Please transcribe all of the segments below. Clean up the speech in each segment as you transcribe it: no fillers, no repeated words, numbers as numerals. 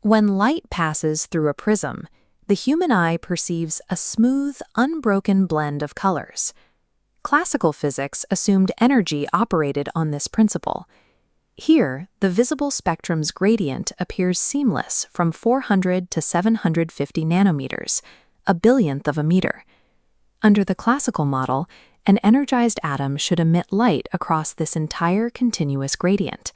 When light passes through a prism, the human eye perceives a smooth, unbroken blend of colors. Classical physics assumed energy operated on this principle. Here, the visible spectrum's gradient appears seamless from 400 to 750 nanometers, a billionth of a meter. Under the classical model, an energized atom should emit light across this entire continuous gradient.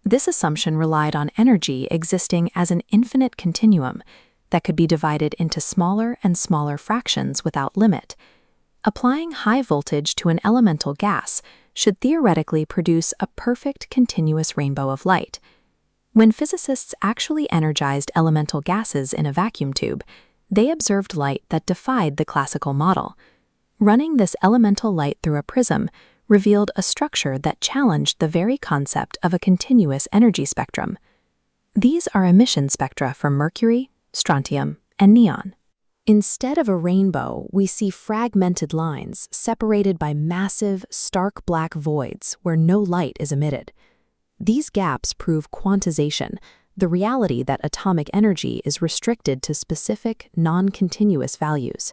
This assumption relied on energy existing as an infinite continuum that could be divided into smaller and smaller fractions without limit. Applying high voltage to an elemental gas should theoretically produce a perfect continuous rainbow of light. When physicists actually energized elemental gases in a vacuum tube, they observed light that defied the classical model. Running this elemental light through a prism revealed a structure that challenged the very concept of a continuous energy spectrum. These are emission spectra for mercury, strontium, and neon. Instead of a rainbow, we see fragmented lines separated by massive, stark black voids where no light is emitted. These gaps prove quantization, the reality that atomic energy is restricted to specific, non-continuous values.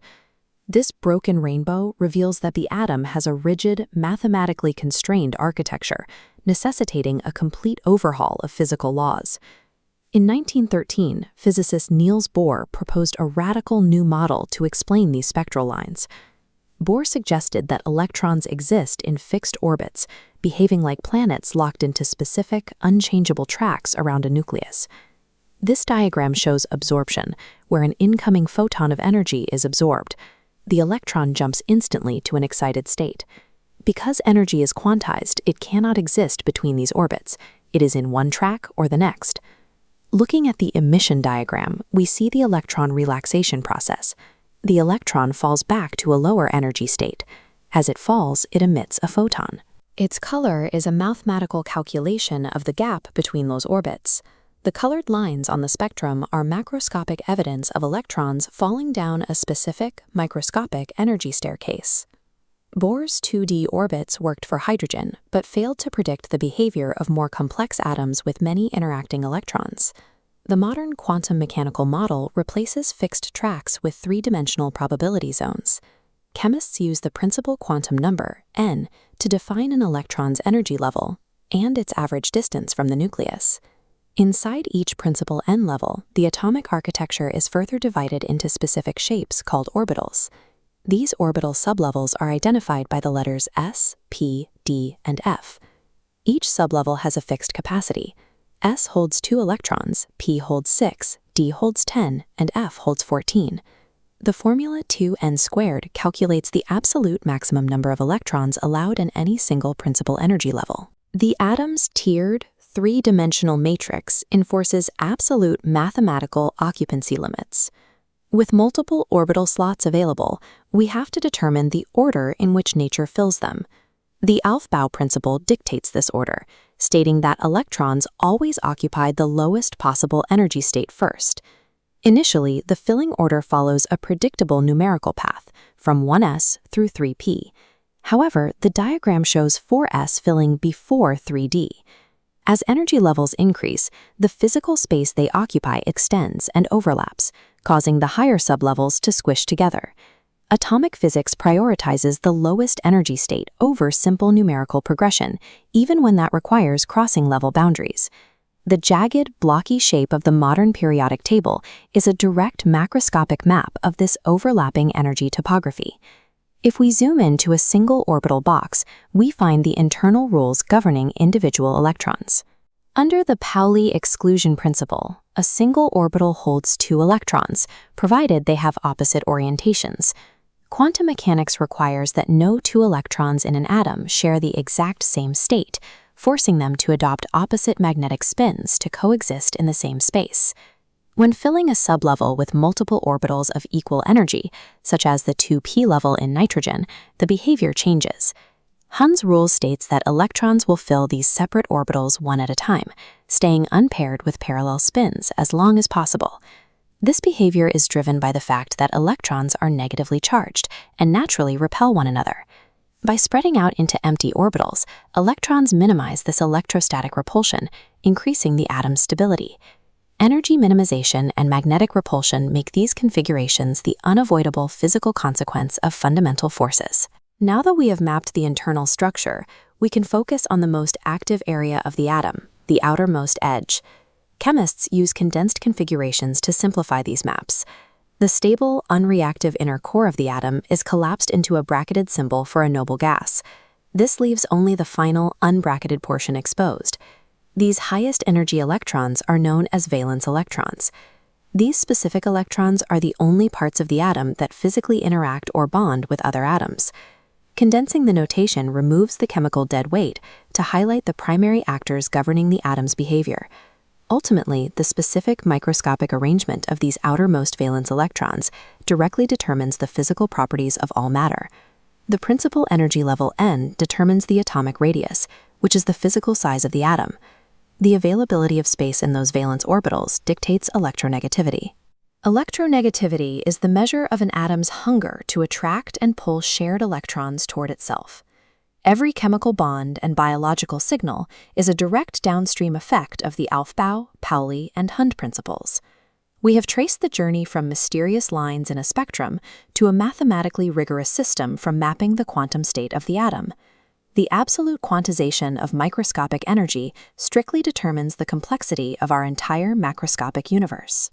This broken rainbow reveals that the atom has a rigid, mathematically constrained architecture, necessitating a complete overhaul of physical laws. In 1913, physicist Niels Bohr proposed a radical new model to explain these spectral lines. Bohr suggested that electrons exist in fixed orbits, behaving like planets locked into specific, unchangeable tracks around a nucleus. This diagram shows absorption, where an incoming photon of energy is absorbed. The electron jumps instantly to an excited state. Because energy is quantized, it cannot exist between these orbits. It is in one track or the next. Looking at the emission diagram, we see the electron relaxation process. The electron falls back to a lower energy state. As it falls, it emits a photon. Its color is a mathematical calculation of the gap between those orbits. The colored lines on the spectrum are macroscopic evidence of electrons falling down a specific, microscopic energy staircase. Bohr's 2D orbits worked for hydrogen, but failed to predict the behavior of more complex atoms with many interacting electrons. The modern quantum mechanical model replaces fixed tracks with three-dimensional probability zones. Chemists use the principal quantum number, n, to define an electron's energy level and its average distance from the nucleus. Inside each principal n level, the atomic architecture is further divided into specific shapes called orbitals. These orbital sublevels are identified by the letters S, P, D, and F. Each sublevel has a fixed capacity. S holds 2 electrons, P holds 6, D holds 10, and F holds 14. The formula 2n squared calculates the absolute maximum number of electrons allowed in any single principal energy level. The atom's tiered, three-dimensional matrix enforces absolute mathematical occupancy limits. With multiple orbital slots available, we have to determine the order in which nature fills them. The Aufbau principle dictates this order, stating that electrons always occupy the lowest possible energy state first. Initially, the filling order follows a predictable numerical path, from 1s through 3p. However, the diagram shows 4s filling before 3d. As energy levels increase, the physical space they occupy extends and overlaps, causing the higher sublevels to squish together. Atomic physics prioritizes the lowest energy state over simple numerical progression, even when that requires crossing level boundaries. The jagged, blocky shape of the modern periodic table is a direct macroscopic map of this overlapping energy topography. If we zoom into a single orbital box, we find the internal rules governing individual electrons. Under the Pauli exclusion principle, a single orbital holds 2 electrons, provided they have opposite orientations. Quantum mechanics requires that no 2 electrons in an atom share the exact same state, forcing them to adopt opposite magnetic spins to coexist in the same space. When filling a sublevel with multiple orbitals of equal energy, such as the 2p level in nitrogen, the behavior changes. Hund's rule states that electrons will fill these separate orbitals one at a time, staying unpaired with parallel spins as long as possible. This behavior is driven by the fact that electrons are negatively charged and naturally repel one another. By spreading out into empty orbitals, electrons minimize this electrostatic repulsion, increasing the atom's stability. Energy minimization and magnetic repulsion make these configurations the unavoidable physical consequence of fundamental forces. Now that we have mapped the internal structure, we can focus on the most active area of the atom, the outermost edge. Chemists use condensed configurations to simplify these maps. The stable, unreactive inner core of the atom is collapsed into a bracketed symbol for a noble gas. This leaves only the final, unbracketed portion exposed. These highest energy electrons are known as valence electrons. These specific electrons are the only parts of the atom that physically interact or bond with other atoms. Condensing the notation removes the chemical dead weight to highlight the primary actors governing the atom's behavior. Ultimately, the specific microscopic arrangement of these outermost valence electrons directly determines the physical properties of all matter. The principal energy level N determines the atomic radius, which is the physical size of the atom. The availability of space in those valence orbitals dictates electronegativity. Electronegativity is the measure of an atom's hunger to attract and pull shared electrons toward itself. Every chemical bond and biological signal is a direct downstream effect of the Aufbau, Pauli, and Hund principles. We have traced the journey from mysterious lines in a spectrum to a mathematically rigorous system from mapping the quantum state of the atom. The absolute quantization of microscopic energy strictly determines the complexity of our entire macroscopic universe.